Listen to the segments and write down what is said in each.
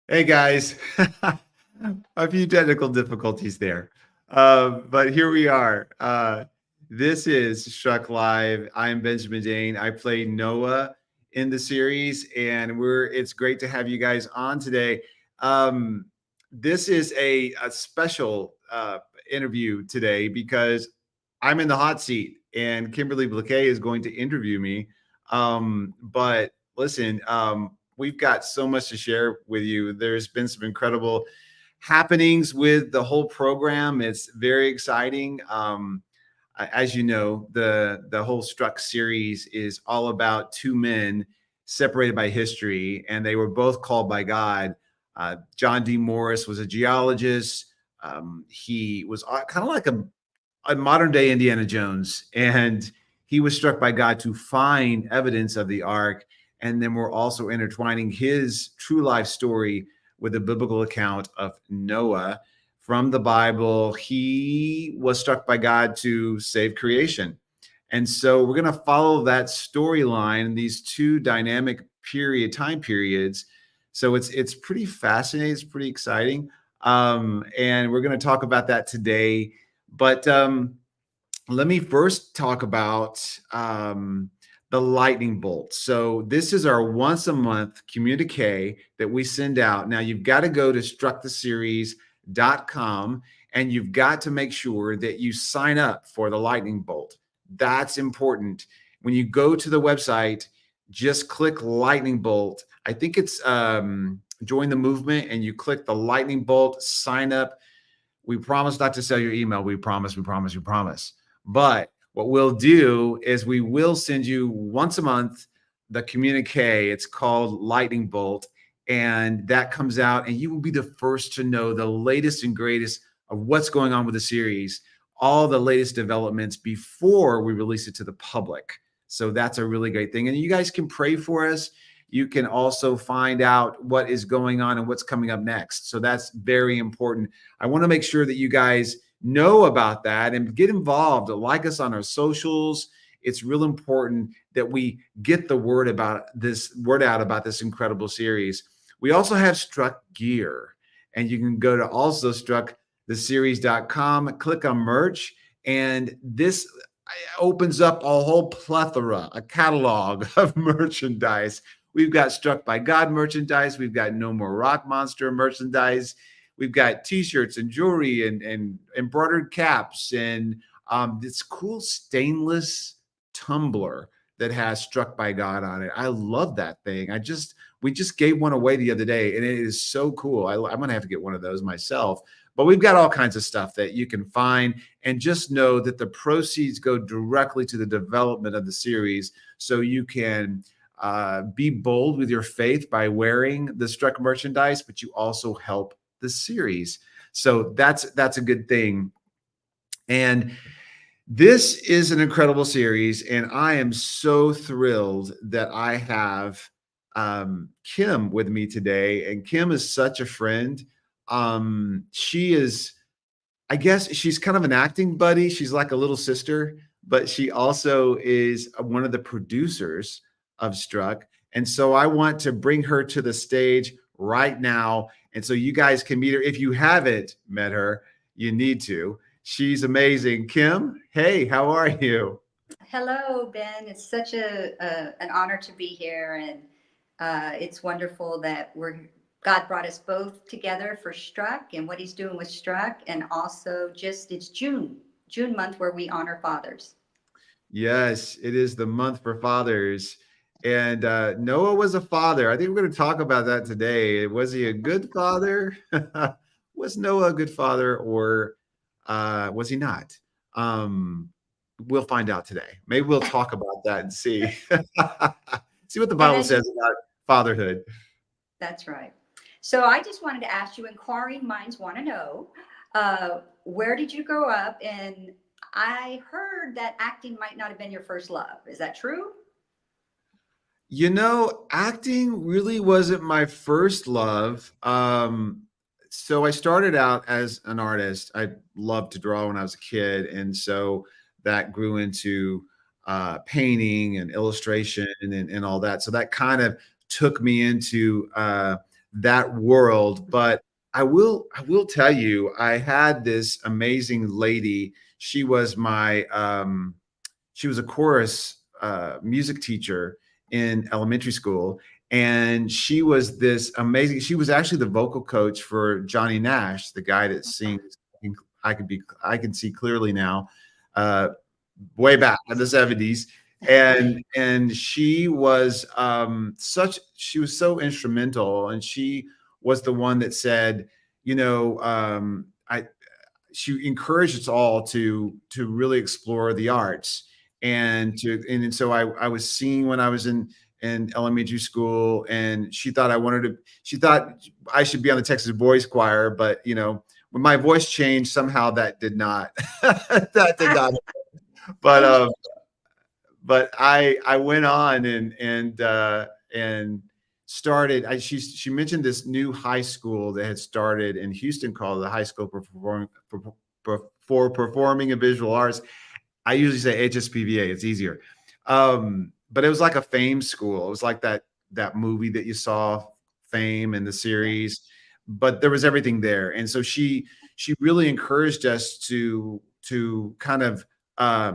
Hey guys, a few technical difficulties there, but here we are. This is Struck Live. I'm Benjamin Dane. I play Noah in the series, and it's great to have you guys on today. Um, this is a special interview today because I'm in the hot seat, and Kimberly Bliquez is going to interview me. But listen, we've got so much to share with you. There's been some incredible happenings with the whole program. It's very exciting. As you know, the whole Struck series is all about two men separated by history, and they were both called by God. John D. Morris was a geologist. He was kind of like a modern day Indiana Jones, and he was struck by God to find evidence of the ark. And then we're also intertwining his true life story with a biblical account of Noah from the Bible. He was struck by God to save creation. And so we're going to follow that storyline, these two dynamic time periods. So it's pretty fascinating. It's pretty exciting. And we're going to talk about that today. But let me first talk about the lightning bolt. So this is our once a month communique that we send out. Now you've got to go to strucktheseries.com and you've got to make sure that you sign up for the lightning bolt. That's important. When you go to the website, just click lightning bolt. I think it's join the movement, and you click the lightning bolt, sign up. We promise not to sell your email. We promise, we promise, we promise. But what we'll do is we will send you once a month the communique. It's called Lightning Bolt. And that comes out, and you will be the first to know the latest and greatest of what's going on with the series, all the latest developments before we release it to the public. So that's a really great thing. And you guys can pray for us. You can also find out what is going on and what's coming up next. So that's very important. I want to make sure that you guys know about that and get involved. Like us on our socials. It's real important that we get the word out about this incredible series. We also have Struck gear, and you can go to also strucktheseries.com, click on merch, and this opens up a whole plethora, a catalog of merchandise. We've got Struck by God merchandise. We've got No More Rock Monster merchandise. We've got T-shirts and jewelry and embroidered caps and this cool stainless tumbler that has Struck by God on it. I love that thing. We just gave one away the other day, and it is so cool. I'm gonna have to get one of those myself. But we've got all kinds of stuff that you can find, and just know that the proceeds go directly to the development of the series, so you can be bold with your faith by wearing the Struck merchandise, but you also help the series. So that's a good thing. And this is an incredible series, and I am so thrilled that I have Kim with me today. And Kim is such a friend. She is, I guess, she's kind of an acting buddy. She's like a little sister, but she also is one of the producers of Struck. And so I want to bring her to the stage right now. And so you guys can meet her. If you haven't met her, you need to. She's amazing. Kim, hey, how are you? Hello, Ben. It's such an honor to be here, and it's wonderful that God brought us both together for Struck and what He's doing with Struck, and also just it's June month where we honor fathers. Yes, it is the month for fathers. And Noah was a father. I think we're going to talk about that today. Was he a good father? Was Noah a good father, or was he not? We'll find out today. Maybe we'll talk about that and see see what the And Bible as says about fatherhood. That's right. So I just wanted to ask you, inquiring minds want to know, where did you grow up? And I heard that acting might not have been your first love. Is that true? Acting really wasn't my first love. So I started out as an artist. I loved to draw when I was a kid, and so that grew into painting and illustration and all that. So that kind of took me into that world. But I will tell you, I had this amazing lady. She was a chorus music teacher in elementary school, and she was this amazing. She was actually the vocal coach for Johnny Nash, the guy that sings. I can see clearly now. Uh, Way back in the 70s. And she was so instrumental, and she was the one that said, I she encouraged us all to really explore the arts, and so I was singing when I was in elementary school, and she thought I should be on the Texas Boys Choir, but when my voice changed, somehow that did not that did not. But I went on and started. She mentioned this new high school that had started in Houston called the High School for Performing and Visual Arts. I usually say HSPVA. It's easier. But it was like a Fame school. It was like that movie that you saw, Fame, and the series. But there was everything there, and so she really encouraged us to kind of uh,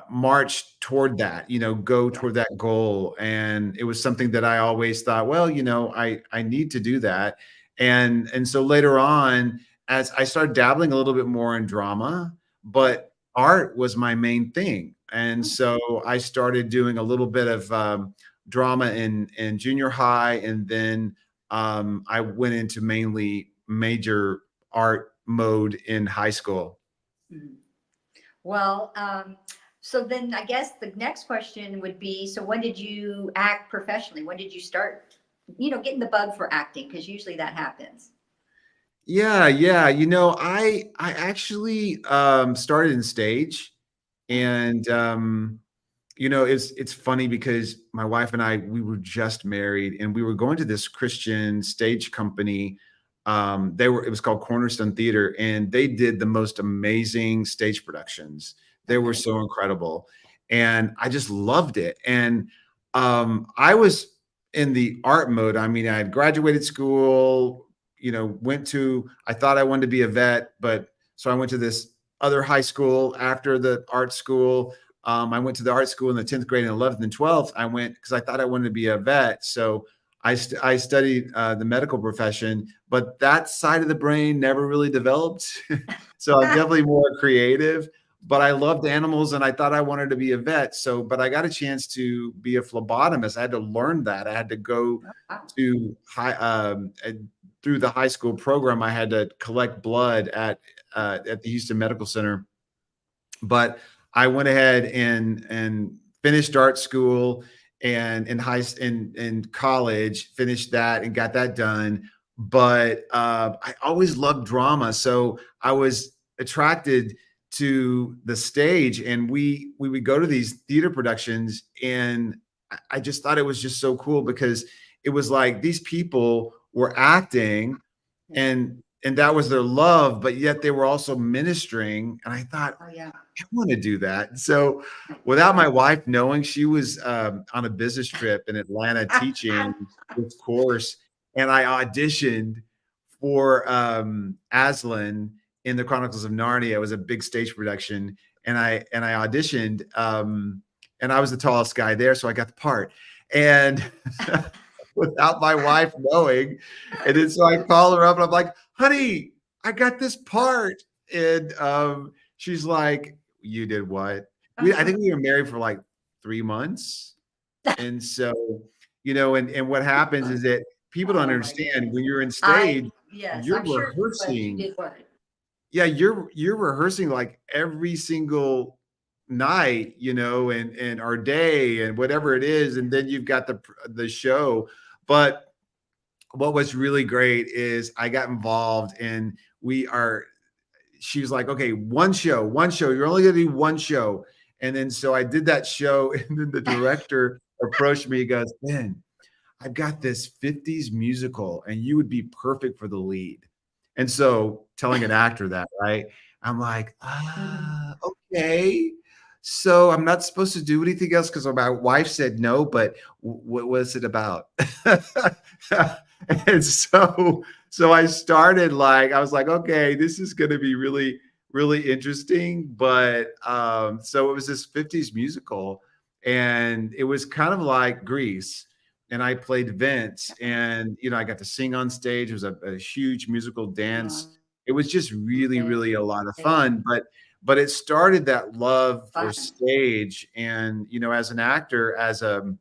march toward that, go Yeah. toward that goal. And it was something that I always thought, well, I need to do that. And so later on, as I started dabbling a little bit more in drama, but art was my main thing. And so I started doing a little bit of drama in junior high, and then I went into mainly major art mode in high school. Mhm. Well, so then I guess the next question would be, so when did you act professionally? When did you start, getting the bug for acting? Because usually that happens. Yeah, yeah. I actually started in stage, and it's funny because my wife and I, we were just married, and we were going to this Christian stage company. It was called Cornerstone Theater, and they did the most amazing stage productions. They were Okay. so incredible, and I just loved it. And I was in the art mode. I mean, I had graduated school, I thought I wanted to be a vet, but so I went to this other high school after the art school. I went to the art school in the 10th grade and 11th and 12th. I went because I thought I wanted to be a vet. So I studied the medical profession, but that side of the brain never really developed. So I'm definitely more creative, but I loved animals and I thought I wanted to be a vet. But I got a chance to be a phlebotomist. I had to learn that. I had to go Wow. to through the high school program. I had to collect blood at the Houston Medical Center. But I went ahead and finished art school, and in college finished that and got that done. But I always loved drama, so I was attracted to the stage, and we would go to these theater productions, and I just thought it was just so cool because it was like these people were acting, Yeah. and that was their love, but yet they were also ministering. And I thought, Oh, yeah. I want to do that. So without my wife knowing, she was on a business trip in Atlanta teaching this course, and I auditioned for Aslan in the Chronicles of Narnia. It was a big stage production, and I auditioned, and I was the tallest guy there, so I got the part. And without my wife knowing, and then so I call her up, and I'm like, "Honey, I got this part," and she's like, "You did what?" I think we were married for like 3 months. And so, and what happens is that people don't Oh my understand goodness. when you're in I stage, yes, you're I'm sure it was. You rehearsing. did what? Yeah, you're rehearsing like every single night, and our day and whatever it is, and then you've got the show. But what was really great is I got involved, and she was like, "Okay, one show. You're only gonna do one show." And then so I did that show, and then the director approached me. He goes, "Ben, I've got this 50s musical, and you would be perfect for the lead." And so telling an actor that, right? I'm like, Mhm. okay. So I'm not supposed to do anything else because my wife said no, but what was it about? And so I started like, I was like, okay, this is going to be really, really interesting. But so it was this 50s musical, and it was kind of like Grease. And I played Vince, and I got to sing on stage. It was a huge musical dance. On It was just really, really a lot of stage. fun. But it started that love for Fun. stage. And as an actor, as a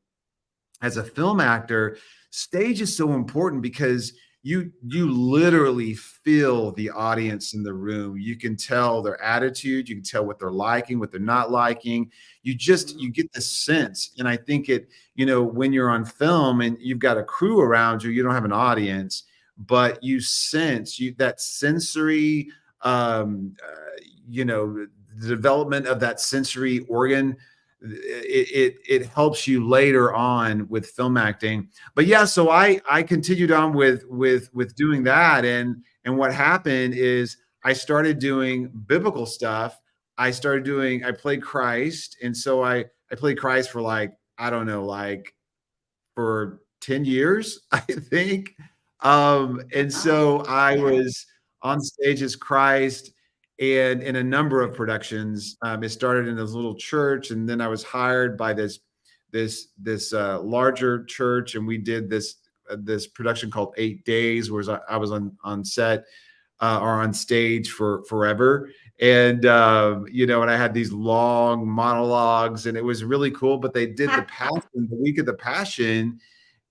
film actor, stage is so important because you literally feel the audience in the room. You can tell their attitude, you can tell what they're liking, what they're not liking. You get the sense. And I think when you're on film and you've got a crew around you, you don't have an audience, but you sense that sensory, the development of that sensory organ. It helps you later on with film acting. But yeah, so I continued on with doing that. And what happened is I started doing biblical stuff. I played Christ. And so I played Christ for like, I don't know, like for 10 years, I think. And so I Yeah. was on stage as Christ and in a number of productions. It started in this little church, and then I was hired by this larger church, and we did this production called 8 Days, where I was on set or on stage for forever. And and I had these long monologues, and it was really cool. But they did the week of the Passion,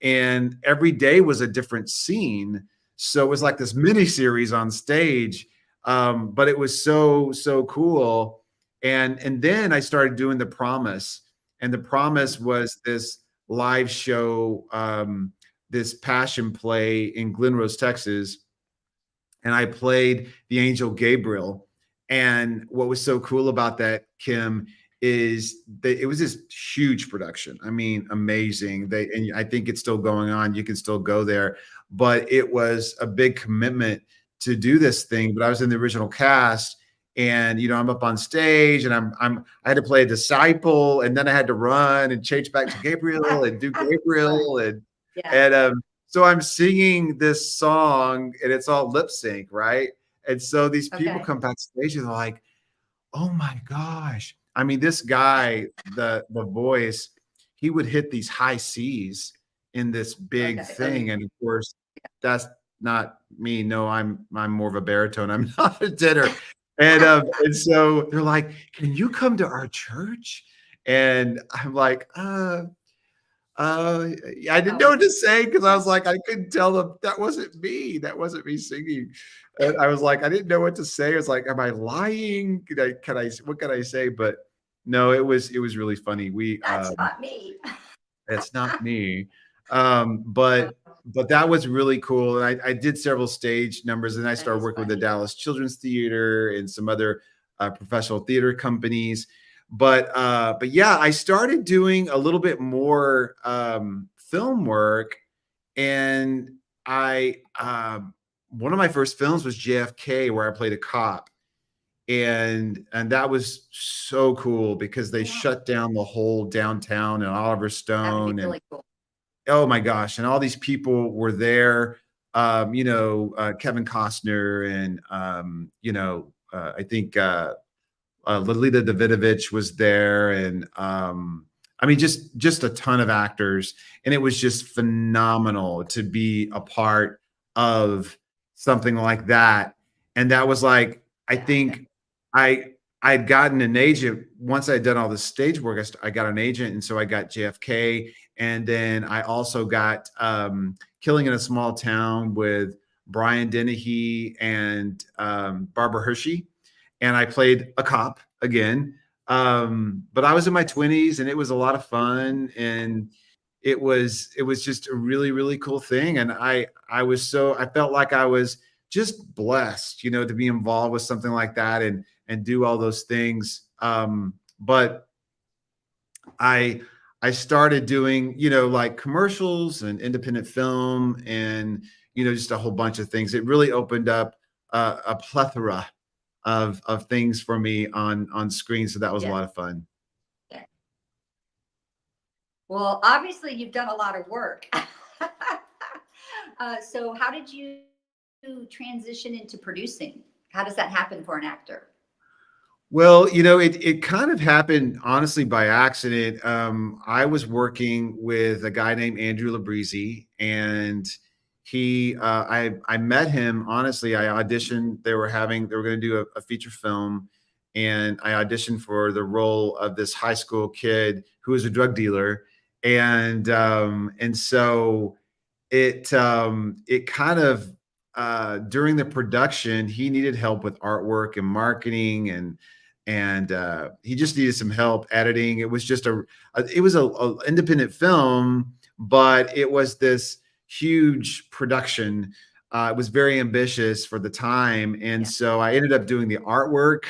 and every day was a different scene. So it was like this mini series on stage. But it was so cool. And then I started doing The Promise, and The Promise was this live show, this passion play in Glen Rose, Texas, and I played the angel Gabriel. And what was so cool about that, Kim, is that it was this huge production. I mean, amazing. And I think it's still going on. You can still go there, but it was a big commitment to do this thing. But I was in the original cast, and I'm up on stage, and I had to play a disciple, and then I had to run and change back to Gabriel and do Fun. Gabriel, Yeah. and so I'm singing this song, and it's all lip sync, right? And so these people Okay. come backstage and they're like, "Oh my gosh." I mean, this guy, the voice, he would hit these high C's in this big Okay. Oh, thing. And of course, that's not me. No, I'm more of a baritone. I'm not a tenor. And so they're like, "Can you come to our church?" And I'm like, I didn't know oh, what to say because I was like, I couldn't tell them that wasn't me. That wasn't me singing. And I was like, I didn't know what to say. I was like, am I lying? What can I say? But no, it was really funny. that's not me. It's not me. But that was really cool. And I did several stage numbers, and I That started is working with the funny. Dallas Children's Theater and some other professional theater companies. But yeah, I started doing a little bit more film work, and I one of my first films was JFK, where I played a cop, and that was so cool because they Oh, wow. shut down the whole downtown and Oliver That would be Stone, and really cool. oh my gosh, and all these people were there. Kevin Costner, and I think Lolita Davidovich was there, and I mean, just a ton of actors, and it was just phenomenal to be a part of something like that. And that was like, I Yeah, I bet. think I I'd gotten an agent once I'd done all the stage work. I got an agent, and so I got JFK, and then I also got Killing in a Small Town with Brian Dennehy and Barbara Hershey, and I played a cop again. But I was in my 20s, and it was a lot of fun, and it was just a really, really cool thing. And I felt like I was just blessed, to be involved with something like that, and do all those things. But I I started doing, like commercials and independent film, and just a whole bunch of things. It really opened up a plethora of things for me on screen. So that was a Yeah. lot of fun. Yeah. Well, obviously you've done a lot of work. So how did you transition into producing? How does that happen for an actor? Well, it kind of happened honestly by accident. I was working with a guy named Andrew Labrizzi, and I met him honestly. I auditioned. They were going to do a feature film, and I auditioned for the role of this high school kid who was a drug dealer, and so it kind of during the production he needed help with artwork and marketing and he just needed some help editing. It was just a independent film, but it was this huge production. It was very ambitious for the time, and Yeah. so I ended up doing the artwork.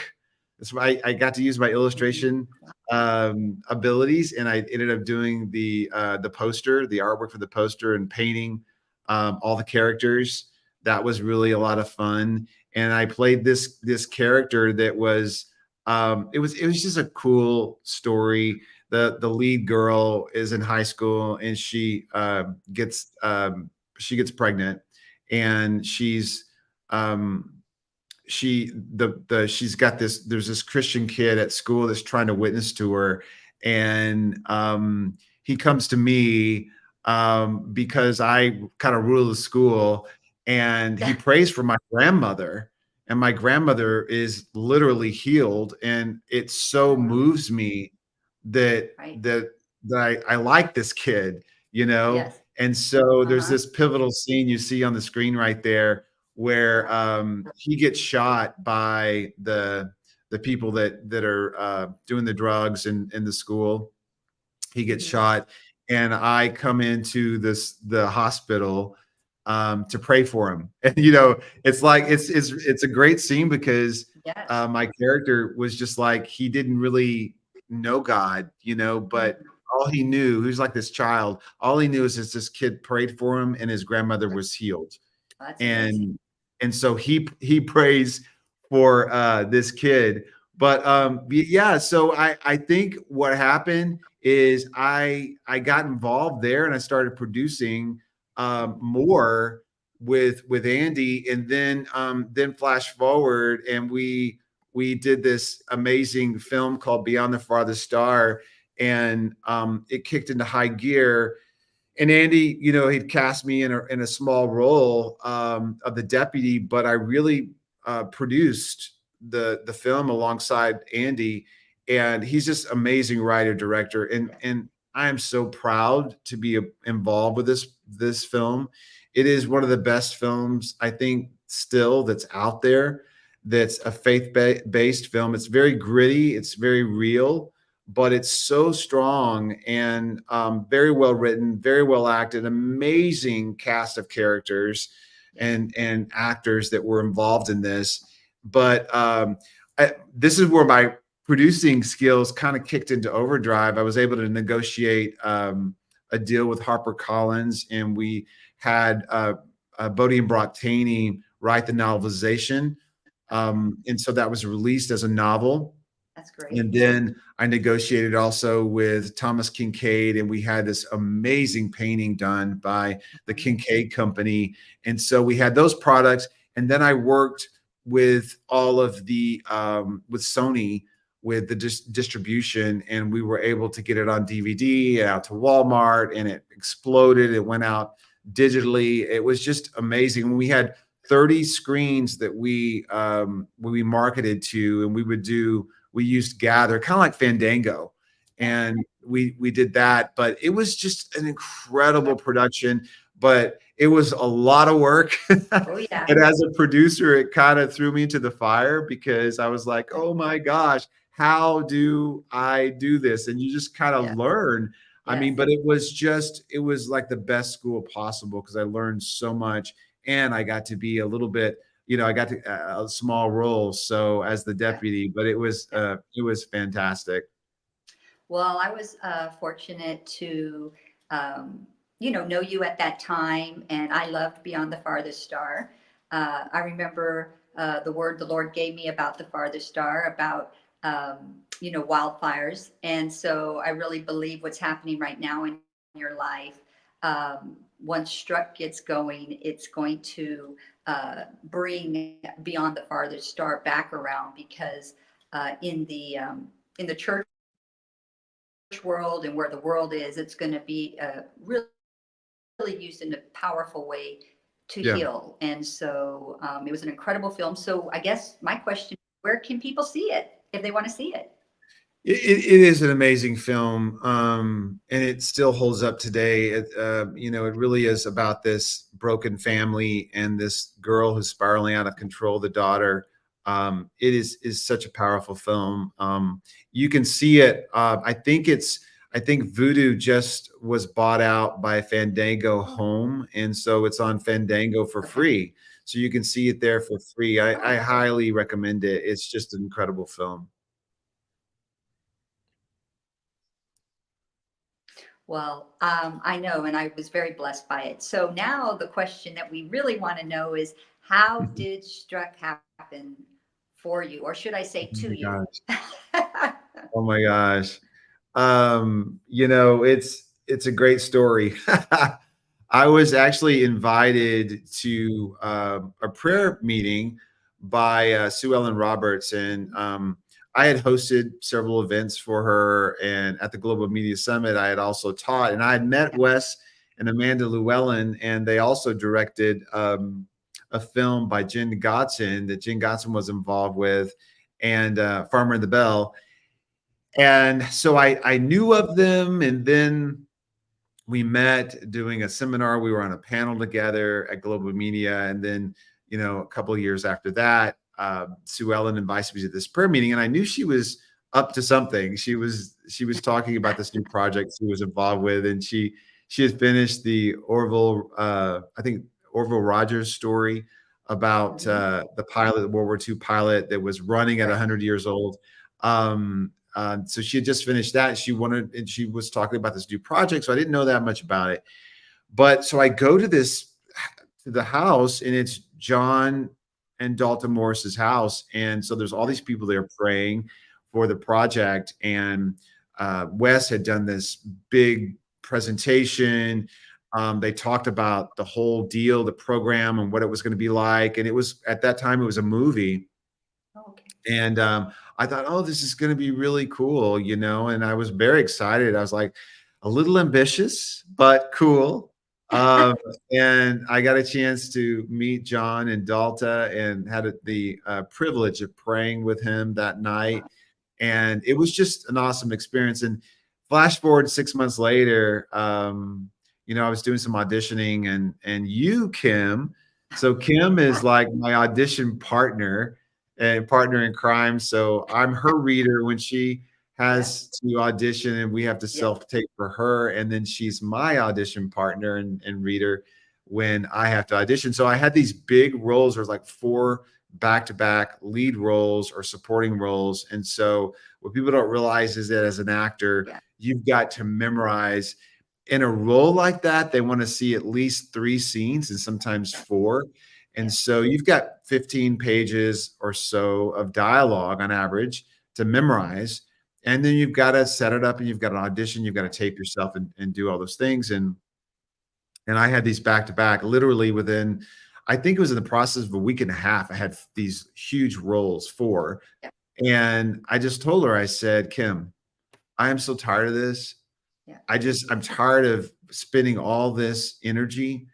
That's why I got to use my illustration abilities, and I ended up doing the poster, the artwork for the poster, and painting all the characters. That was really a lot of fun, and I played this character that was it was just a cool story. The lead girl is in high school, and she gets pregnant, and um, she's got this there's this Christian kid at school that's trying to witness to her, and he comes to me because I kind of rule the school, and he prays for my grandmother, and my grandmother is literally healed, and it so Oh, wow. moves me that Right. that I like this kid, you know. Yes. And so there's Uh-huh. this pivotal scene you see on the screen right there where he gets shot by the people that are doing the drugs in the school. He gets Mhm. shot, and I come into the hospital to pray for him. And it's like it's a great scene because Yes. my character was just like he didn't really know God, but Mhm. all he was like this child. All he knew is that this kid prayed for him, and his grandmother was healed. That's amazing. And so he prays for this kid. But yeah, so I think what happened is I got involved there, and I started producing more with Andy, and then flash forward, and we did this amazing film called Beyond the Farthest Star, and it kicked into high gear. And Andy, he'd cast me in a small role of the deputy, but I really produced the film alongside Andy, and he's just amazing writer director, and Yes. and I am so proud to be involved with this film. It is one of the best films I think still that's out there. That's a faith based film. It's very gritty. It's very real, but it's so strong and very well written, very well acted, amazing cast of characters Yes. and actors that were involved in this. But this is where my producing skills kind of kicked into overdrive. I was able to negotiate a deal with HarperCollins, and we had Bodie and Brock Taney write the novelization. Okay. And so that was released as a novel, That's great. and then I negotiated also with Thomas Kincaid, and we had this amazing painting done by the Mhm. Kincaid Company. And so we had those products. And then I worked with all of with Sony with the distribution, and we were able to get it on DVD and out to Walmart, and it exploded. It went out digitally. It was just amazing. We had 30 screens that we marketed to, and we used Gather, kind of like Fandango, Yeah. and we did that. But it was just an incredible production, but it was a lot of work. Oh, yeah. And as a producer, it kind of threw me into the fire because I was like, Yeah. oh my gosh, how do I do this? And you just kind of Yeah. learn. I mean, Yes. but it was like the best school possible because I learned so much, and I got to be a little bit, I got to a small role, so as the Yeah. deputy, but Yeah. it was fantastic. Well, I was fortunate to, know you at that time, and I loved Beyond the Farthest Star. I remember the word the Lord gave me about the farthest star, about wildfires, and so I really believe what's happening right now in your life. once Struck gets going, it's going to bring Beyond the Farthest Star back around, because in the church world and where the world is, it's going to be really used in a powerful way to Yeah. heal. And so it was an incredible film. So I guess my question, where can people see it if they want to see it? It is an amazing film, and it still holds up today. It really is about this broken family and this girl who's spiraling out of control, the daughter. It is such a powerful film. You can see it. I think Voodoo just was bought out by Fandango Oh, Home, and so it's on Fandango for okay. free. So you can see it there for free. I Oh, okay. highly recommend it. It's just an incredible film. Well, I know, and I was very blessed by it. So now the question that we really want to know is, how did Struck happen for you, or should I say Oh to my you? gosh. Oh my gosh. It's a great story. I was actually invited to a prayer meeting by Sue Ellen Roberts, and I had hosted several events for her. And at the Global Media Summit, I had also taught, and I had met Yeah. Wes and Amanda Llewellyn, and they also directed a film by Jen Godson that Jen Godson was involved with, and Farmer in the Bell. And so I knew of them, and then we met doing a seminar. We were on a panel together at Global Media, and then a couple of years after that, Sue Ellen invited me to this prayer meeting, and I knew she was up to something. She was talking about this new project she was involved with, and she had finished the Orville, I think Orville Rogers story about Hmm. the pilot, the World War II pilot that was running at Right. 100 years old. So she had just finished that. And she was talking about this new project. So I didn't know that much about it. But so I go to the house, and it's John and Dalton Morris's house. And so there's all Yeah. these people there praying for the project. And Wes had done this big presentation. They talked about the whole deal, the program, and what it was going to be like. And it was, at that time, it was a movie. Oh, okay. And I thought, oh, this is going to be really cool, and I was very excited. I was like, a little ambitious, but cool. Um, and I got a chance to meet John and Dalta, and had the privilege of praying with him that night. Wow. And it was just an awesome experience. And flash forward 6 months later, I was doing some auditioning, and you, Kim. So Kim is like my audition partner and partner in crime. So I'm her reader when she Yeah. has to audition, and we have to Yeah. self-tape for her. And then she's my audition partner and reader when I have to audition. So I had these big roles. There's like four back-to-back lead roles or supporting roles. And so what people don't realize is that as an actor, Yeah. you've got to memorize. In a role like that, they want to see at least 3 scenes and sometimes Yeah. four. And Yeah. so you've got 15 pages or so of dialogue on average to memorize. And then you've got to set it up, and you've got an audition, you've got to Right. tape yourself and do all those things. And I had these back to back, literally within, I think it was in the process of a week and a half. I had these huge roles, four. Yeah. And I just told her, I said, Kim, I am so tired of this. Yeah. I'm tired of spending all this energy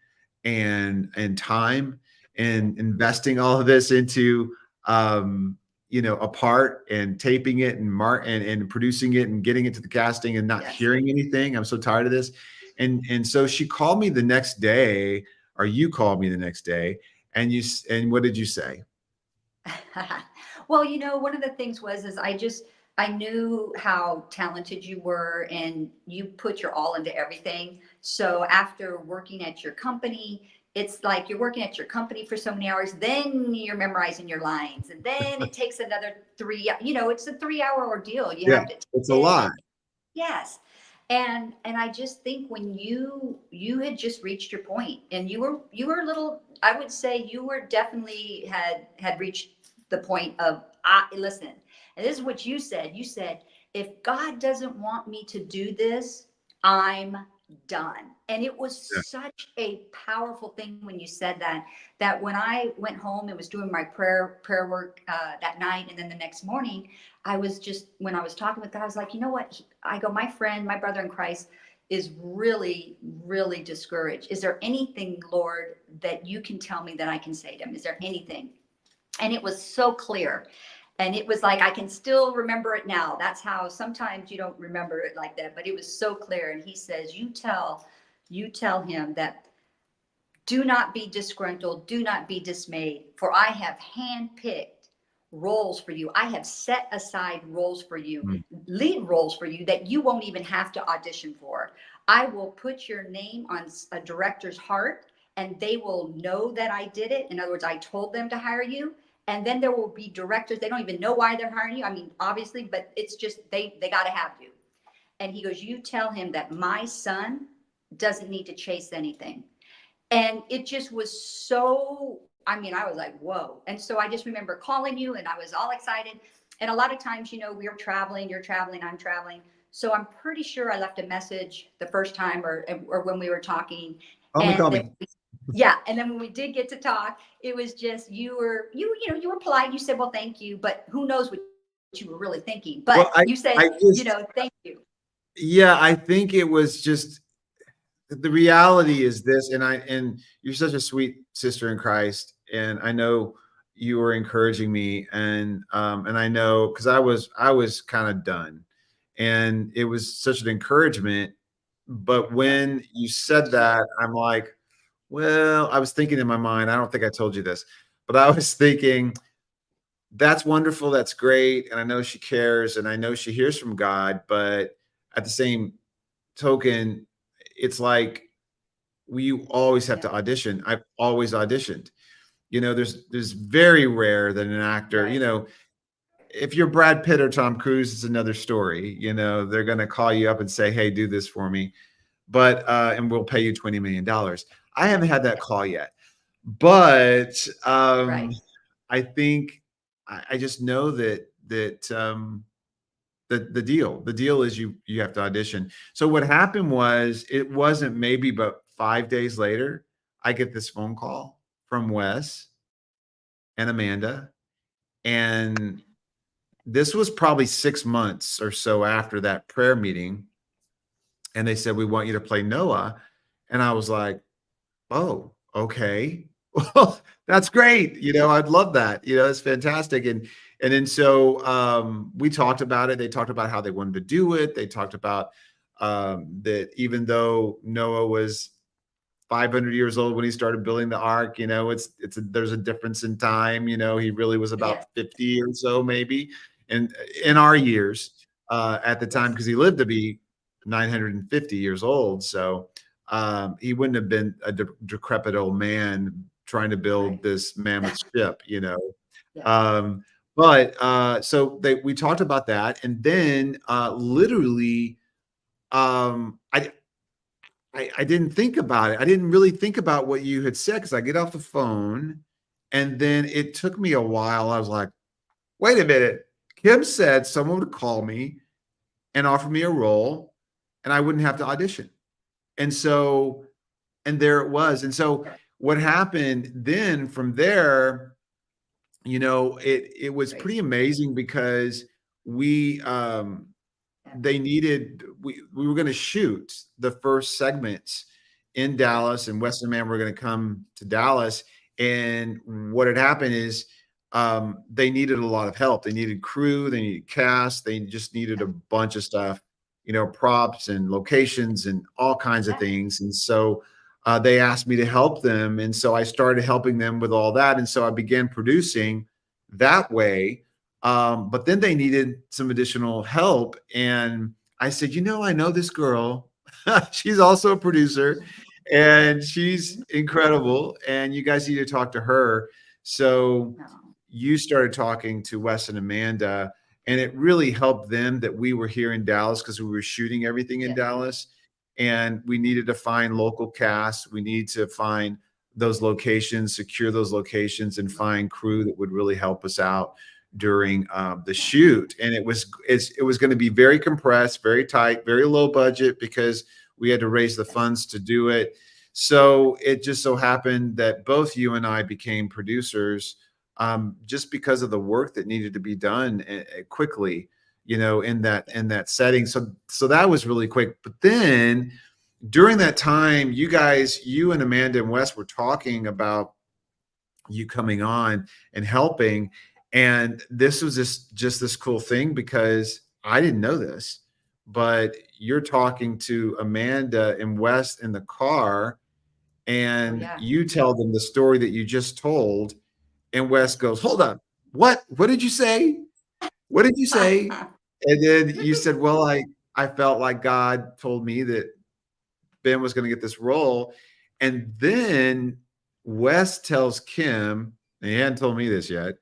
and time Yeah. and investing all of this into a part, and taping it and producing it and getting it to the casting and not Yes. hearing anything. I'm so tired of this. And so she called me the next day, or you called me the next day, and what did you say? Well, one of the things was is I knew how talented you were, and you put your all into everything. So after working at your company, it's like you're working at your company for so many hours, then you're memorizing your lines, and then it takes another three, it's a 3 hour ordeal. You Yeah, have to take it's a it. lot. And yes. And I just think when you had just reached your point, and you were a little, I would say you were definitely had reached the point of, listen, and this is what you said. You said, if God doesn't want me to do this, I'm done. And it was Yeah. such a powerful thing when you said that, that when I went home and was doing my prayer work that night, and then the next morning, I was just, when I was talking with God, I was like, you know what? I go, my friend, my brother in Christ is really, really discouraged. Is there anything, Lord, that you can tell me that I can say to him? Is there anything? And it was so clear. And it was like, I can still remember it now. That's how sometimes you don't remember it like that, but it was so clear. And he says, you tell him that, do not be disgruntled, do not be dismayed, for I have handpicked roles for you. I have set aside roles for you, Mm. lead roles for you that you won't even have to audition for. I will put your name on a director's heart, and they will know that I did it. In other words, I told them to hire you. And then there will be directors, they don't even know why they're hiring you. I mean, obviously, but it's just they got to have you. And he goes, you tell him that my son doesn't need to chase anything. And it just was so, I mean, I was like, whoa. And so I just remember calling you, and I was all excited. And a lot of times, you know, we're traveling, you're traveling, I'm traveling. So I'm pretty sure I left a message the first time, or when we were talking. Call me, And call then, me. yeah. And then when we did get to talk, it was just, you know, you were polite. You said, well, thank you. But who knows what you were really thinking. Well, But you said, I you just, know, thank you. yeah, I think it was just, the reality is this, and you're such a sweet sister in Christ, and I know you were encouraging me, and I know because I was kind of done, and it was such an encouragement. But Yeah. when you said that, I'm like, well, I was thinking in my mind, I don't think I told you this, but I was thinking, that's wonderful, that's great, and I know she cares, and I know she hears from God, but at the same token, it's like we always have Yeah. to audition. I've always auditioned. You know, there's very rare that an actor, you Right. know, if you're Brad Pitt or Tom Cruise, it's another story. You know, they're going to call you up and say, "Hey, do this for me," but and we'll pay you $20 million. I Yeah. haven't had that call yet, but Right. I think I just know that the deal is you have to audition. So what happened was, it wasn't maybe but 5 days later, I get this phone call from Wes and Amanda, and this was probably 6 months or so after that prayer meeting, and they said, we want you to play Noah. And I was like, oh, okay. Well, that's great. You know, I'd love that. You know, it's fantastic. And then so we talked about it. They talked about how they wanted to do it. They talked about that even though Noah was 500 years old when he started building the ark, you know, there's a difference in time. You know, he really was Yes. about 50 or so, maybe, and in our years at the time, Yes. because he lived to be 950 years old. So he wouldn't have been a decrepit old man trying to build Right. this mammoth ship, you know. Yeah. Um, but so we talked about that, and then literally, I didn't think about it. I didn't really think about what you had said, because I get off the phone, and then it took me a while. I was like, wait a minute. Kim said someone would call me and offer me a role, and I wouldn't have to audition. And so, and there it was. And so what happened then from there, you know, it was Great. pretty amazing, because we Yeah. they needed we were going to shoot the first segments in Right. Dallas, and Wes and Man were going to come to Dallas. And what had happened is they needed a lot of help. They needed crew, they needed cast, they just needed Yeah. a bunch of stuff, you know, props and locations and all kinds of Yeah. things. And so they asked me to help them. And so I started helping them with all that. And so I began producing that way. But then they needed some additional help. And I said, you know this girl. She's also a producer, and she's Mhm. incredible. And you guys need to talk to her. So No. you started talking to Wes and Amanda, and it really helped them that we were here in Dallas, because we were shooting everything in Yeah. Dallas, and we needed to find local cast. We need to find those locations, secure those locations, and find crew that would really help us out during the Yeah. shoot. And it was going to be very compressed, very tight, very low budget, because We had to raise the funds to do it. So it just so happened that both you and I became producers, just because of the work that needed to be done quickly, in that setting. So that was really quick. But then during that time, you and Amanda and Wes were talking about you coming on and helping. And this was just this cool thing because I didn't know this, but you're talking to Amanda and Wes in the car, Oh, and yeah. you tell them the story that you just told. And Wes Yes. goes, "Hold up. What did you say? What did you say?" And then you said, "Well, I felt like God told me that Ben was going to get this role." And then Wes tells Kim, and he hadn't told me this yet,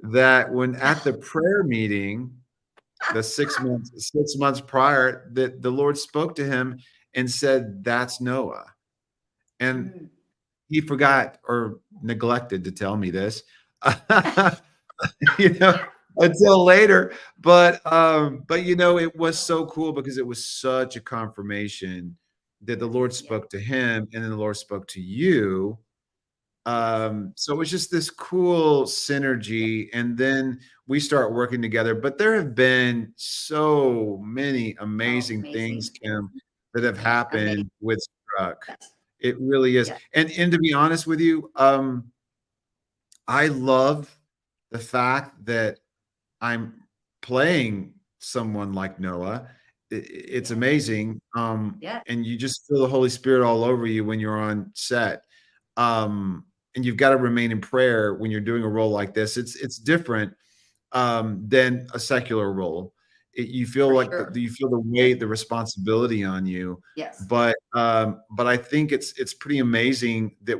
that when at the prayer meeting, the 6 months prior, that the Lord spoke to him and said, "That's Noah." And Mm, he forgot or neglected to tell me this. you know, until later. But it was oh, so cool because it was such a confirmation that the yes, Lord yes, spoke to him and then the Lord spoke to you. yes, So it was just this cool yes. synergy, and then we start working together. But there have been so many Oh, amazing things, amazing. Kim, that have Yes, amazing. happened with Struck. Yes, It really is. yes, And to be honest with you, I love the fact that I'm playing someone like Noah. It's yes, amazing, yes, and you just feel the Holy Spirit all over you when you're on set. And you've gotta remain in prayer when you're doing a role like this. It's different, than a secular role. You feel for like sure. you feel the Yes, weight, the responsibility on you. yes, But I think it's pretty amazing that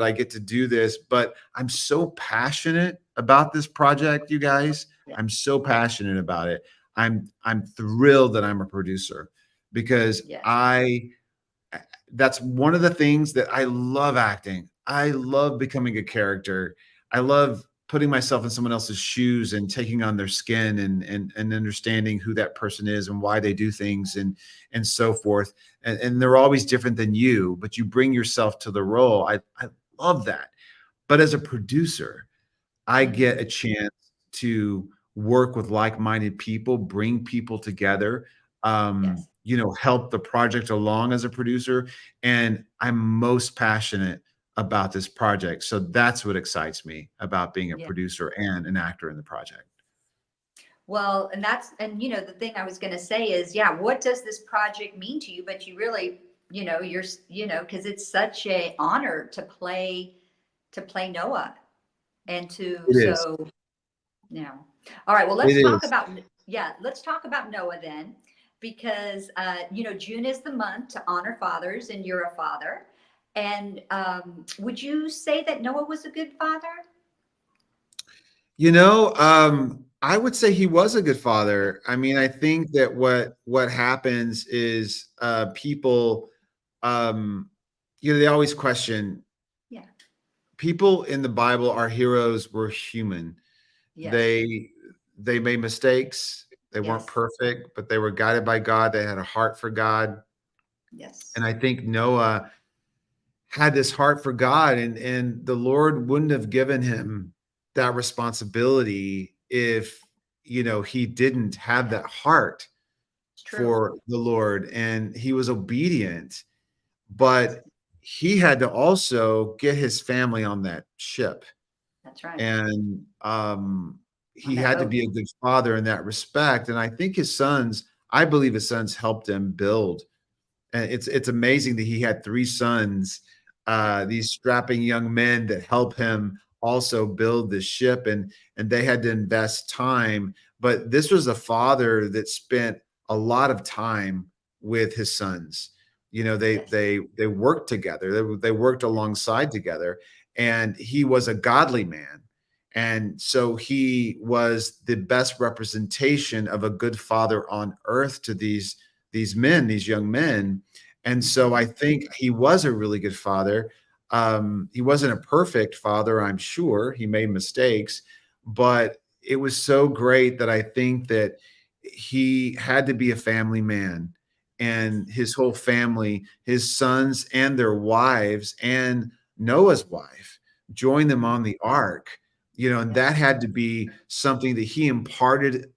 I get to do this. But I'm so passionate about this project, you guys. yes, I'm so passionate about it. I'm thrilled that I'm a producer because yes, I that's one of the things that I love acting. I love becoming a character. I love putting myself in someone else's shoes and taking on their skin and understanding who that person is and why they do things and so forth. And they're always different than you, but you bring yourself to the role. I love that. But as a producer, I get mhm, a chance to work with like-minded people, bring people together, yes, help the project along as a producer, and I'm most passionate about this project. So that's what excites me about being a yeah. producer and an actor in the project. Well, the thing I was going to say is, yeah, what does this project mean to you? But you really, because it's such a honor to play Noah and to It is. so Yeah. All right. Well, It let's talk is. about yeah. Let's talk about Noah then, because June is the month to honor fathers, and you're a father. And would you say that Noah was a good father? I would say he was a good Yeah. father. I mean, I think that what happens is people, um, they always question Yeah. people in the Bible. Our heroes were human. Yes. They made mistakes. They weren't Yes. perfect, but they were guided by God. They had a heart for God. Yes. And I think Noah had this heart for God, and the Lord wouldn't have given him that responsibility if, he didn't have Yeah. that heart It's true. for the Lord, and he was obedient. Yes. But he had to also get his family on that ship. That's right. And On he that had to boat. be a good father in that respect. And I believe his sons helped him build. And it's amazing that he had three sons, Yeah. these strapping young men that help him also build the ship, and they had to invest time. But this was a father that spent a lot of time with his sons. They Yes. they they worked together. They worked alongside together, and he was a godly man. And so he was the best representation of a good father on earth to these men, these young men. And so I Hmm. think he was a really good father. He wasn't a perfect father, I'm sure. He made mistakes, but it was so great that I think that he had to be a family man. and his whole family, his sons and their wives, and Noah's wife, joined them on the ark, and that Yes. had to be something that he imparted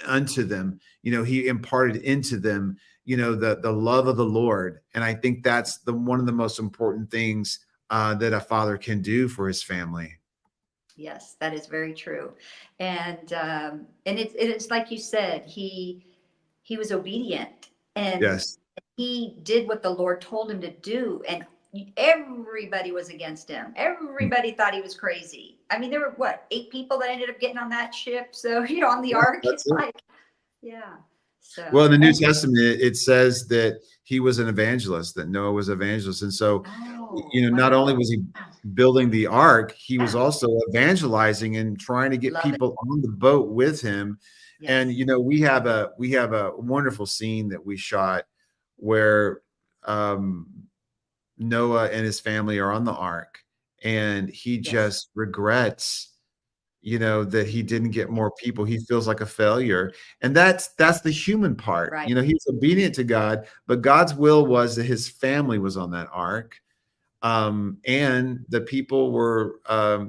unto them. He imparted into them, the love of the Lord. And I think that's the one of the most important things that a father can do for his family. Yes, that is very true. And it's like you said, he was obedient, and Yes. he did what the Lord told him to do, and everybody was against him. Everybody thought he was crazy. I mean, there were what, 8 people that ended up getting on that ship. So, on the Yeah, ark, that's it's it. like, yeah. Well, in So, the New and Testament, it says that he was an evangelist, that Noah was an evangelist. And so, oh, not only wow. was he building the ark, he was Yeah. also evangelizing and trying to get Love it. people on the boat with him. And Yes. we have a wonderful scene that we shot where um, Noah and his family are on the ark, and he Yes. just regrets, that he didn't get Yeah. more people. He feels like a failure. And that's the human part. Right. He's obedient to God, but God's will was that his family was on that ark. And the people were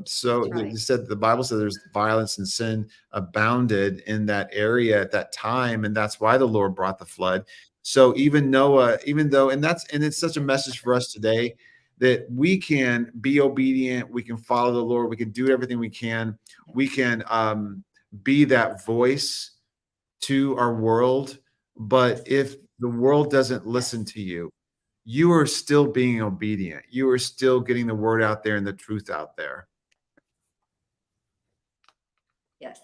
so That's right. the Bible said there's violence and sin abounded in that area at that time, and that's why the Lord brought the flood. So even Noah, even though, and it's such a message for us today that we can be obedient, we can follow the Lord, we can do everything we can be that voice to our world. But Yes. if the world doesn't listen Yes. to you, you are still being obedient. You are still getting the word out there and the truth out there. Yes,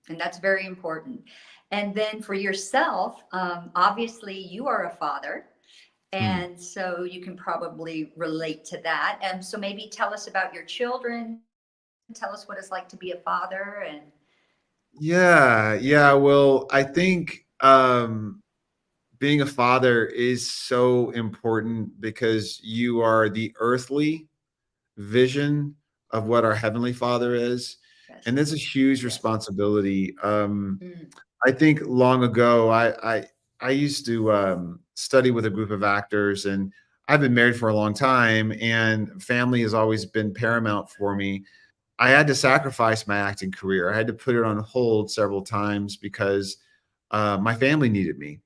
and that's very important. And then for yourself, obviously you are a father, Hmm. and so you can probably relate to that. And so maybe tell us about your children. Tell us what it's like to be a father. And Yeah, yeah. Well, I think being a father is so important because you are the earthly vision of what our heavenly Father is, and yes, it's a huge yes, responsibility. mm, I think long ago, I used to study with a group of actors, and I've been married for a long time, and family has always been paramount for me. I had to sacrifice my acting career. I had to put it on hold several times because my family needed me,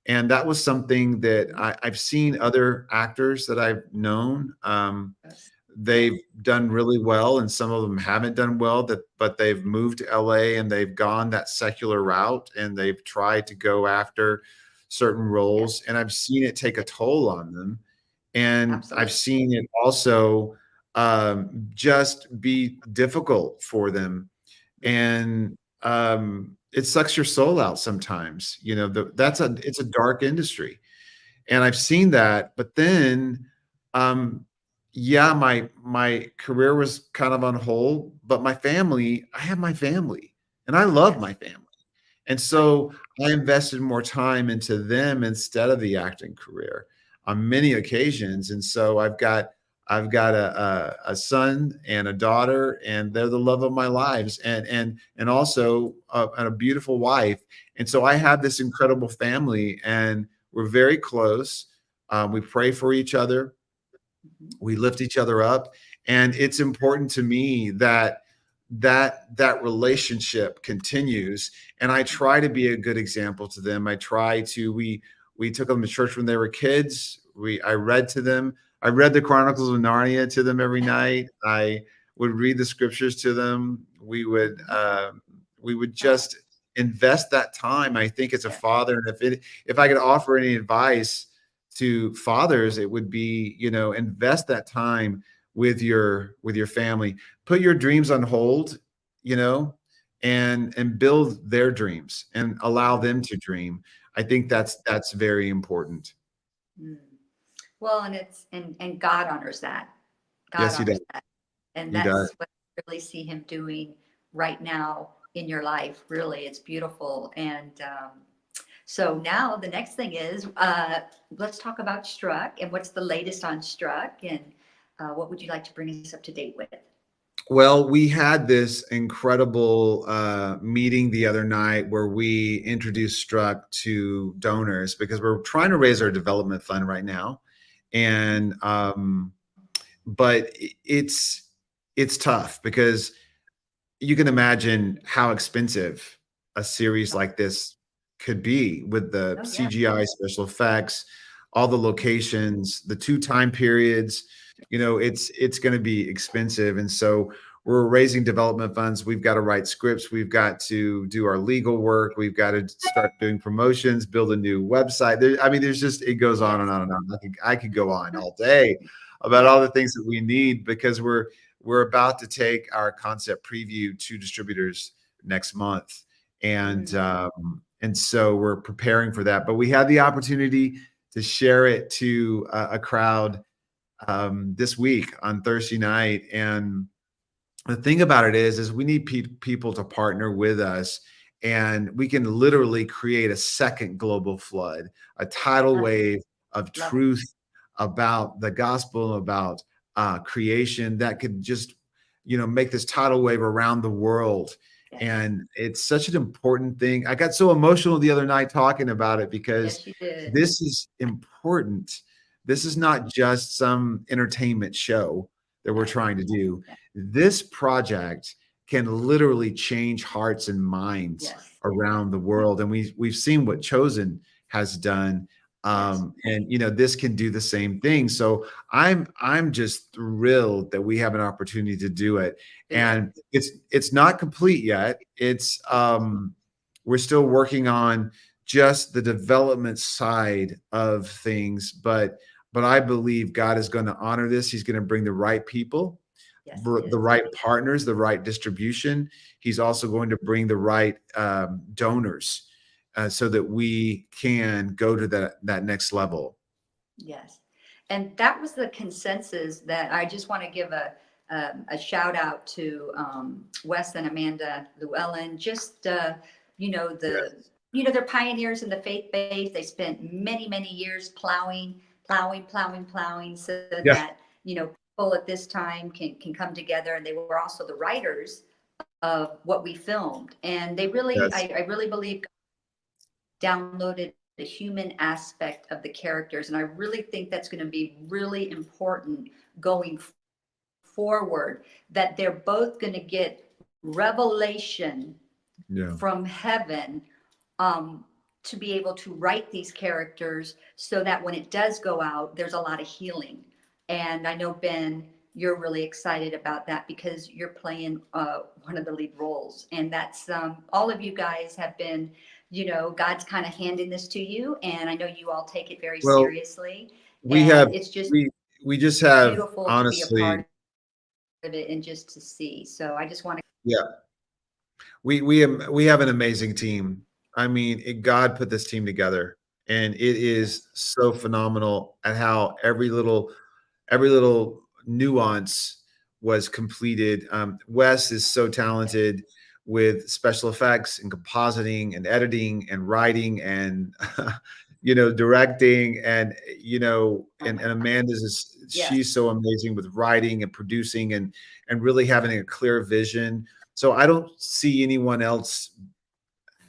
and that was something that mhm, I've seen other actors that I've known. yes, They've done really well, and some of them haven't done well, but they've moved to LA and they've gone that secular route and they've tried to go after certain yeah, roles, and I've seen it take a toll on them. And I've absolutely, seen it also just be difficult for them. mhm, And it sucks your soul out sometimes. yeah, It's a dark industry, and I've seen that. But then, um, yeah, my career was kind of on hold, but I have my family, and I love yes, my family, and right, so I invested more time into them instead of the acting career on many occasions. And so I've got a son and a daughter, and they're the love of my lives, and also a beautiful wife. And so I have this incredible family, and we're very close. We pray for each other, mhm, we lift each other up, and it's important to me that that relationship continues. And I mhm, try to be a good example to them. I try to We took them to church when they were kids. I read to them. I read the Chronicles of Narnia to them every night. I would read the scriptures to them. mhm, We would wow, just invest that time. I think as a yeah, father, and if I could offer any advice to fathers, it would be, invest that time with your family. Put your dreams on hold, you know, and build their dreams and allow right, them to dream. I think yeah, that's very important. mm. Well, and and God honors that. God Yes, he honors does. that. And He does. that's what I really see him doing right now in your life. Really, it's beautiful. And so now the next thing is, let's talk about Struck and what's the latest on Struck, and what would you like to bring us up to date with? Well, we had this incredible meeting the other night where we introduced Struck to donors because we're trying to raise our development fund right now, and but it's tough because you can imagine how expensive a series like this could be with the Oh, yeah. CGI special effects, all the locations, the 2 time periods, it's gonna be expensive, and so we're raising development funds, we've gotta write scripts, we've got to do our legal work, we've gotta start doing promotions, build a new website. I mean, there's just it goes on and Yes. on and on. I could go on all day about Yeah. all the things that we need because we're about to take our concept preview to distributors next month, and Mm. so we're preparing for that. But we had the opportunity to share it to a crowd this week on Thursday night, and the thing about it is we need people to partner with us, and we can literally create a second global flood, a tidal Love it. wave of Love it. truth about the gospel, about creation that could just make this tidal wave around the world. Yes. And it's such an important thing. I got so emotional the other night talking about it because Yes, you did. this is important. This is not just some entertainment show that we're Right. trying to do. Yeah. This project can literally change hearts and minds Yes. around the world, and we've seen what Chosen has done, Yes. and this can do the same thing. So I'm just thrilled that we have an opportunity to do it, Do it. and it's not complete yet. It's we're still working on just the development side of things, but I believe God is going to honor this. He's going to bring the right people, Yes, he the is. right partners, the right distribution. He's also going to bring the right donors so that we can go to that next level. Yes. And that was the consensus that I just want to give a shout out to Wes and Amanda Llewellyn. Just the Yes. they're pioneers in the faith base. They spent many years plowing, so Yeah. that people at this time can come together. And they were also the writers of what we filmed, and they really Yes. I really believe downloaded the human aspect of the characters. And I really think that's going to be really important going forward, that they're both going to get revelation Yeah. from heaven, to be able to write these characters so that when it does go out, there's a lot of healing. And I know, Ben, you're really excited about that because you're playing one of the lead roles. And that's all of you guys have been, God's kind of handing this to you. And I know you all take it very Well, seriously. we have And it's just we just have beautiful to be a honestly, part of it and just to see. So I just want to. yeah, we have an amazing team. I mean, God put this team together, and it is Yes. so phenomenal at how every little nuance was completed. Wes is so talented with special effects and compositing and editing and writing and directing, and Oh and my God. Amanda's is Yes. she's so amazing with writing and producing and really having a clear vision. So I don't see anyone else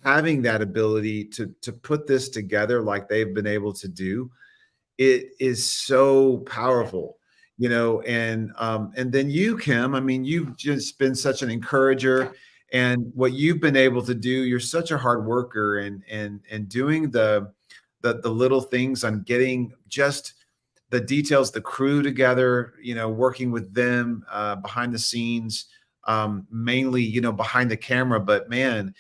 having that ability to put this together like they've been able to do. It is so Yeah. powerful, and then you, Kim, I mean, you've just been such an encourager, and what you've been able to do, you're such a hard worker, and doing the little things on getting just the details, the crew together, working with them behind the scenes, mainly, behind the camera. But man,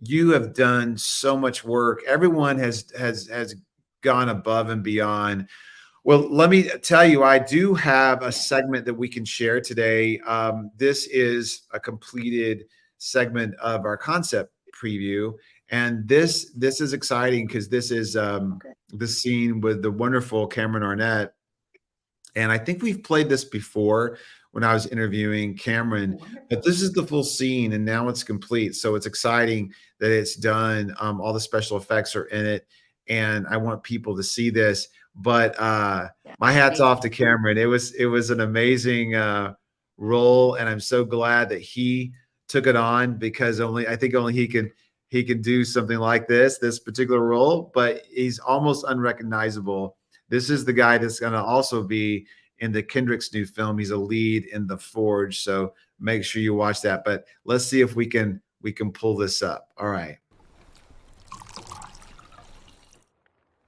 you have done so much work. Everyone has gone above and beyond. Well, let me tell you, I do have a Yeah. segment that we can share today. This is a completed segment of our concept preview, and this is exciting because this is Okay. the scene with the wonderful Cameron Arnett, and I think we've played this before when I was interviewing Cameron, but Wonderful. this is the full scene and now it's complete. So it's exciting that it's done. All the special effects are in it, and I want people to see this. But Yeah. my hat's Amazing. off to Cameron. It was an amazing role, and I'm so glad that he took it on, because I think only he can do something like this particular role, but he's almost unrecognizable. This is the guy that's going to also be in the Kendrick's new film. He's a lead in The Forge, so make sure you watch that. But let's see if we can pull this up. All right.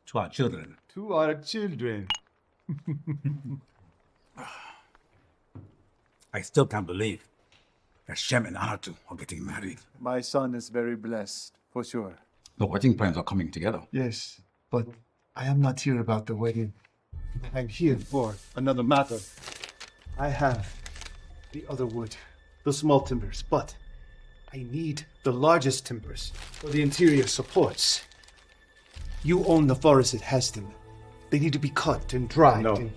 To our children. To our children. I still can't believe that Shem and Anatu are getting married. My son is very blessed, for sure. The wedding plans are coming together. Yes, but I am not here about the wedding. I'm here for another matter. I have the other wood, the small timbers, but I need the largest timbers for the interior supports. You own the forest that has them. They need to be cut and dried. No.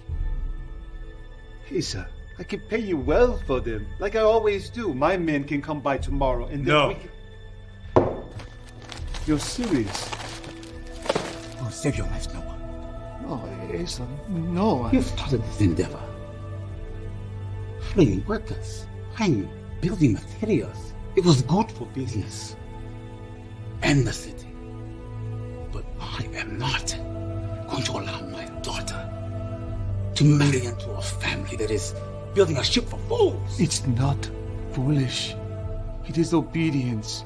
Hey, sir, I can pay you well for them, like I always do. My men can come by tomorrow and then No. we can... You're serious? We'll save your life, Noah. No, Asa, no. You started this endeavor. Freeing workers, hiring building materials. It was good for business and the city. But I am not going to allow my daughter to marry into a family that is building a ship for fools. It's not foolish. It is obedience.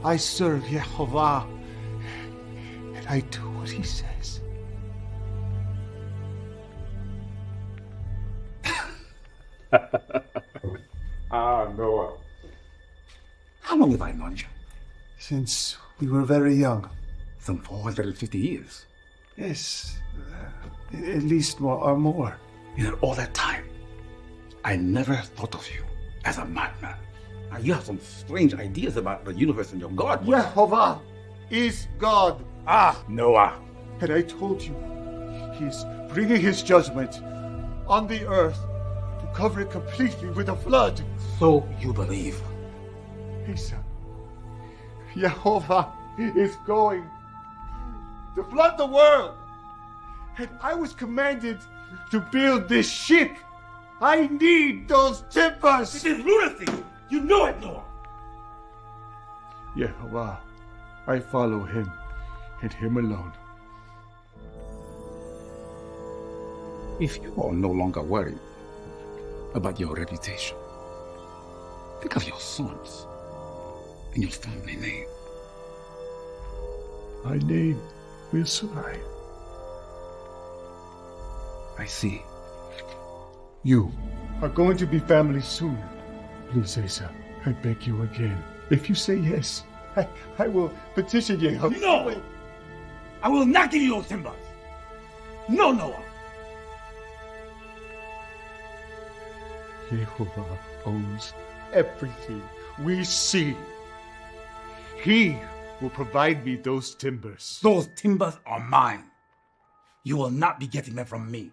I serve Yehovah, and I do what he says. Noah. How long have I known you? Since we were very young. Some 450 years. Yes, at least more or more. In all that time, I never thought of you as a madman. Now, you have some strange ideas about the universe and your God. Yehovah is God. Noah. And I told you, he's bringing his judgment on the earth to cover it completely with a flood. So you believe. Asa, Yehovah is going to flood the world. And I was commanded to build this ship. I need those timbers. This is lunacy. You know it, Noah. Yehovah, I follow him and him alone. If you are no longer worried about your reputation, think of your sons and your family name. My name will survive. I see. You are going to be family soon. Please, Asa, I beg you again. If you say yes, I will petition Yehovah. No! I will not give you those timbers. No, Noah. Yehovah owns everything we see. He will provide me those timbers. Those timbers are mine. You will not be getting them from me.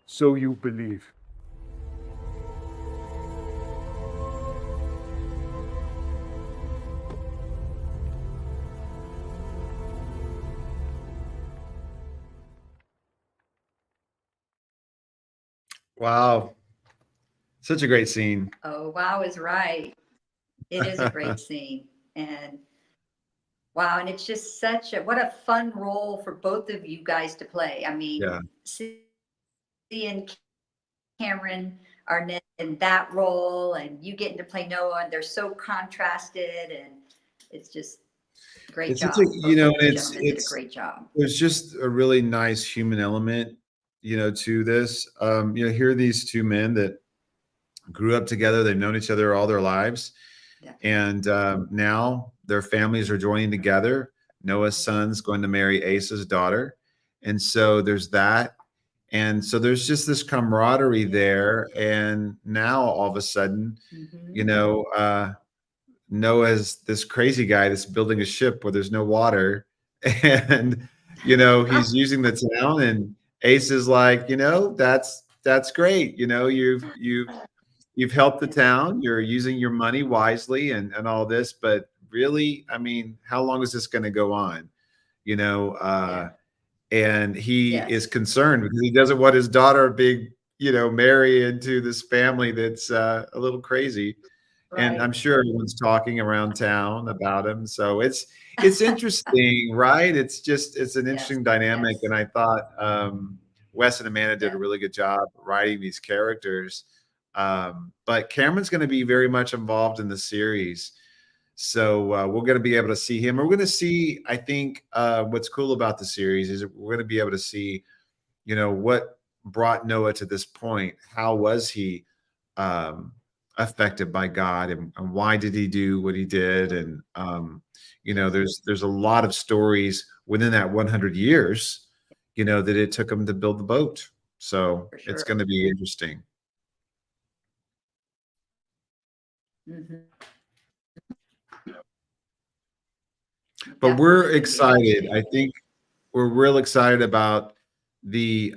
So you believe. Wow. Such a great scene. Oh, wow is right. It is a great scene. And wow, and it's just what a fun role for both of you guys to play. I mean, Yeah. seeing Cameron Arnett in that role and you getting to play Noah, and they're so contrasted, and it's just great It's job. such a- you know, Both of you it's- gentlemen did a it's- great job. There's just a really nice human element, to this. Here are these two men that grew up together. They've known each other all their lives. Yeah. And now their families are joining together. Noah's son's going to marry Asa's daughter. And so there's that. And so there's just this camaraderie there. And now all of a sudden, Mhm. Noah's this crazy guy that's building a ship where there's no water. And, he's using the town, and Ace is like, that's great. You've helped the town. You're using your money wisely and all this, but really, I mean, how long is this going to go on? Yeah. and he Yes. is concerned because he doesn't want his daughter being, marry into this family that's a little crazy. And I'm Right. sure everyone's talking around town about him. So it's interesting, right? It's an Yes. interesting dynamic. Yes. And I thought Wes and Amanda did a Yes. really good job writing these characters. But Cameron's going to be very much involved in the series. So we're going to be able to see him. We're going to see, I think, what's cool about the series is we're going to be able to see, what brought Noah to this point. How was he um, affected by God, and why did he do what he did? And there's a lot of stories within that 100 years, that it took him to build the boat. So For it's sure. going to be interesting. Mhm. But we're Definitely gonna be excited. interesting. I think we're real excited about the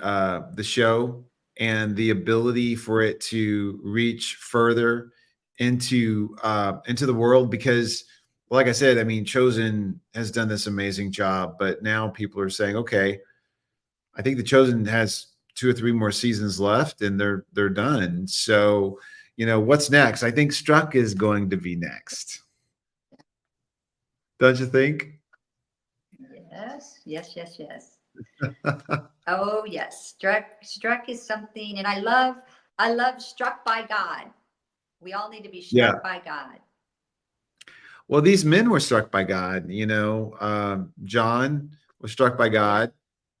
show and the ability for it to reach further into the world because like I said, I mean, Chosen has done this amazing job, but now people are saying, okay, I think the Chosen has 2 or 3 more seasons left and they're done. So, what's next? I think Struck is going to be next. Don't you think? Yes. Yes. Yes. Yes. Oh yes. Struck is something, and I love Struck by God. We all need to be Yeah. struck by God. Well, these men were struck by God. John was struck by Yes. God,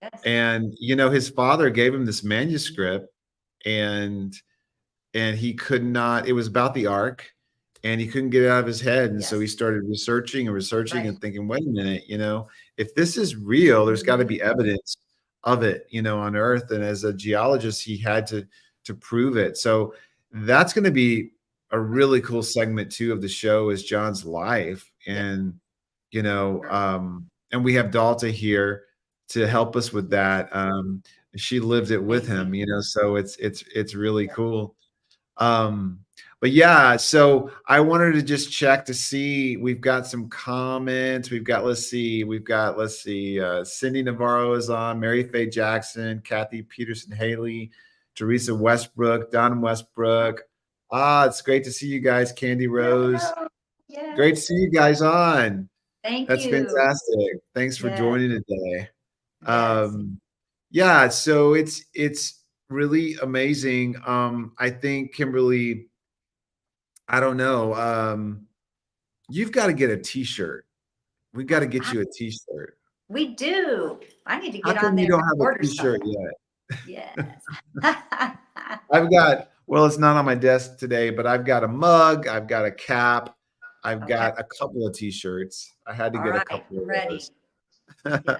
Yes. and his father gave him this manuscript, and he could not. It was about the ark, and he couldn't get it out of his head, and so he Yes. started researching and researching Right. and thinking, wait a minute, if this is real, there's got to Mhm. be evidence of it, on Earth. And as a geologist, he had to prove it. So that's going to be a really cool segment too of the show is John's life. Yeah. And Sure. and we have Dalta here to help us with Yes. that. She lived it with him, Amazing. so it's really Yeah. cool. Um, but yeah, so I wanted to just check to see. We've got some comments. Let's see. Cindy Navarro is on, Mary Faye Jackson, Kathy Peterson Haley, Teresa Westbrook, Don Westbrook. It's great to see you guys, Candy Rose. Hello. Great to Yes. see you guys on. Thank That's you. fantastic. Thanks for Yes. joining today. Yes. Yeah, so it's really amazing. I think Kimberly, I don't know. You've got to get a t-shirt. We got to get I, you a t-shirt. we do. I need to How get on come you there don't and have a order some. t-shirt yet? Yes. Well, it's not on my desk today, but I've got a mug, I've got a cap, I've Okay. got a couple of t-shirts. I had to All get a right. couple I'm of ready. those. Yeah,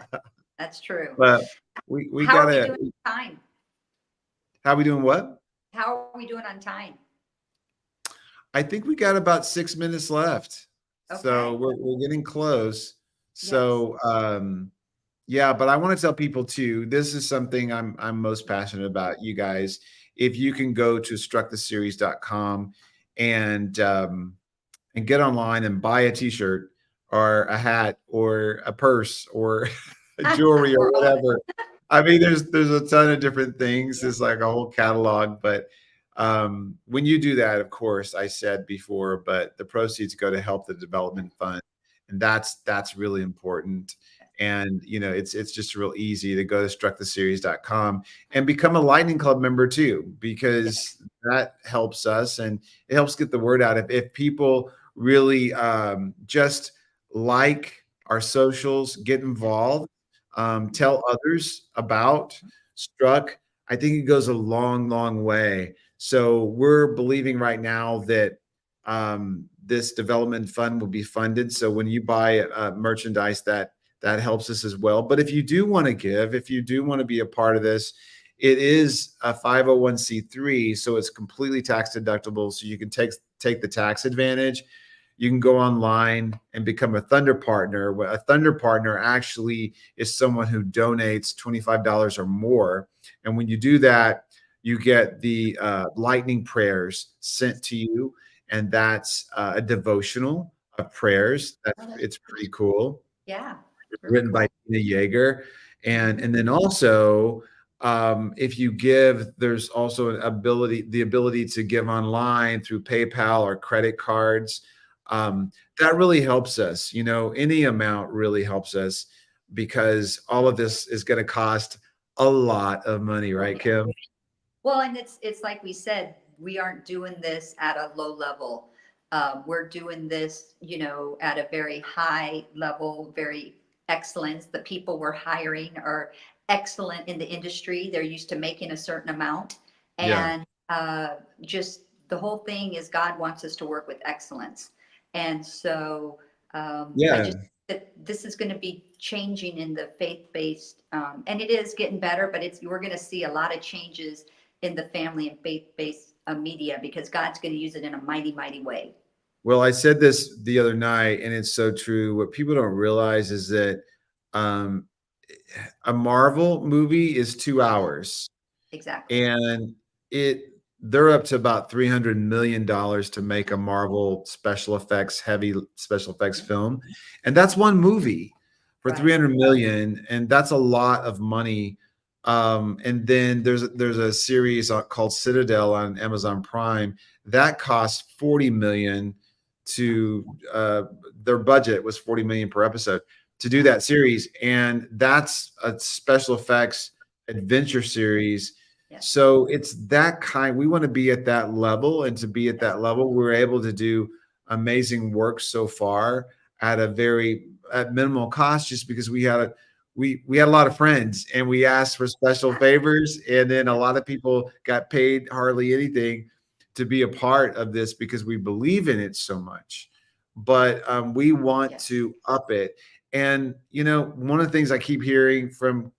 that's true. But we How are we gotta. doing on time? How we doing? What? How are we doing on time? I think we got about 6 minutes left. So Okay. we're getting close. Yes. So yeah, but I want to tell people too, this is something I'm most passionate about, you guys. If you can go to strucktheseries.com and get online and buy a t-shirt or a hat or a purse or a jewelry or Or all of it. whatever. I mean, there's a ton of different things. Yeah. There's like a whole catalog, but when you do that, of course, I said before, but the proceeds go to help the development fund, and that's really important. And it's just real easy to go to strucktheseries.com and become a Lightning Club member too, Yes. because that helps us and it helps get the word out. If people really just like our socials, get involved, tell others about Struck, I think it goes a long, long way. So we're believing right now that this development fund will be funded. So when you buy merchandise, that helps us as well. But if you do want to give, if you do want to be a part of this, it is a 501c3, so it's completely tax deductible. So you can take the tax advantage. You can go online and become a Thunder Partner. A Thunder Partner actually is someone who donates $25 or more. And when you do that, you get the lightning prayers sent to you. And that's a devotional of prayers. It's pretty cool. Yeah. Really Written cool. by Tina Yeager. And then also, if you give, there's also the ability to give online through PayPal or credit cards. That really helps us. You know, any amount really helps us because all of this is going to cost a lot of money, right, Kim? Well, and it's like we said, we aren't doing this at a low level. We're doing this, you know, at a very high level, very excellence. The people we're hiring are excellent in the industry. They're used to making a certain amount. Yeah. And just the whole thing is God wants us to work with excellence. And so I Yeah. just, that this is going to be changing in the faith-based, and it is getting better, but we're going to see a lot of changes in the family and faith-based media because God's going to use it in a mighty, mighty way. Well, I said this the other night, and it's so true. What people don't realize is that um, a Marvel movie is 2 hours, Exactly. and they're up to about $300 million to make a Marvel heavy special effects film, and that's one movie for Right. 300 million, and that's a lot of money. And then there's a series called Citadel on Amazon Prime that cost 40 million to their budget was 40 million per episode to do that series, and that's a special effects adventure series. Yes. So it's that kind. We want to be at that level, and to be at that level, we're able to do amazing work so far at minimal cost, just because we had a lot of friends and we asked for special favors, and then a lot of people got paid hardly anything to be a part of this because we believe in it so much. But we want to up it. And you know, one of the things I keep hearing from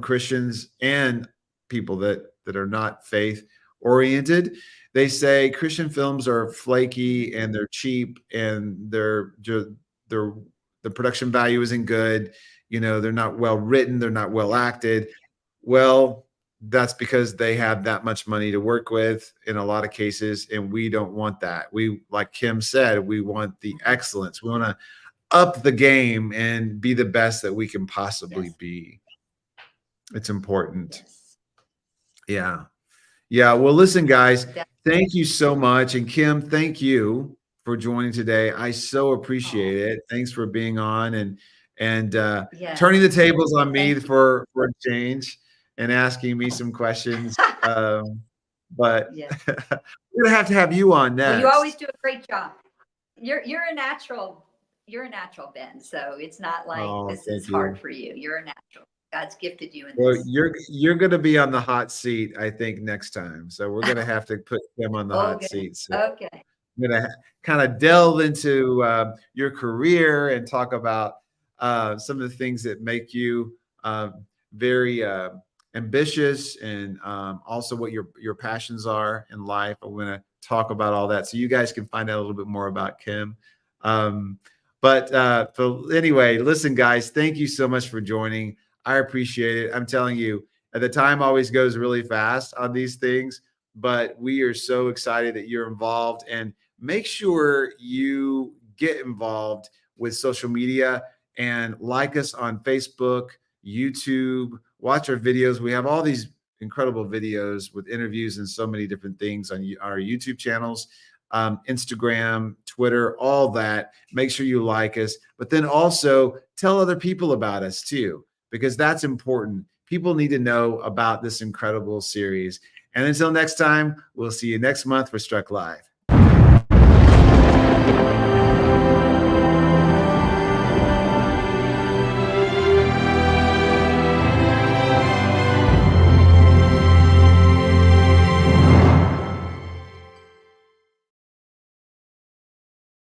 Christians and people that are not faith oriented, they say Christian films are flaky and they're cheap and the production value isn't good. You know, they're not well written, they're not well acted. Well, that's because they have that much money to work with in a lot of cases, and we don't want that. We, like Kim said, we want the excellence. We want to up the game and be the best that we can possibly be. It's important. Yeah. Well, listen, guys, thank you so much. And Kim, thank you for joining today. I so appreciate it. Thanks for being on and turning the tables on me for a change and asking me some questions. But we're gonna have to have you on next. Well, you always do a great job. You're a natural. You're a natural, Ben. So it's not like this is hard for you. You're a natural. God's gifted you in this. Well, you're going to be on the hot seat, I think, next time. So we're going to have to put him on the hot seat. So okay. I'm going to kind of delve into your career and talk about some of the things that make you very ambitious, and also what your passions are in life. I'm going to talk about all that so you guys can find out a little bit more about Kim. But anyway, listen, guys, thank you so much for joining. I appreciate it. I'm telling you, the time always goes really fast on these things, but we are so excited that you're involved, and make sure you get involved with social media and like us on Facebook, YouTube, watch our videos. We have all these incredible videos with interviews and so many different things on our YouTube channels, Instagram, Twitter, all that. Make sure you like us, but then also tell other people about us too, because that's important. People need to know about this incredible series. And until next time, we'll see you next month for Struck Live.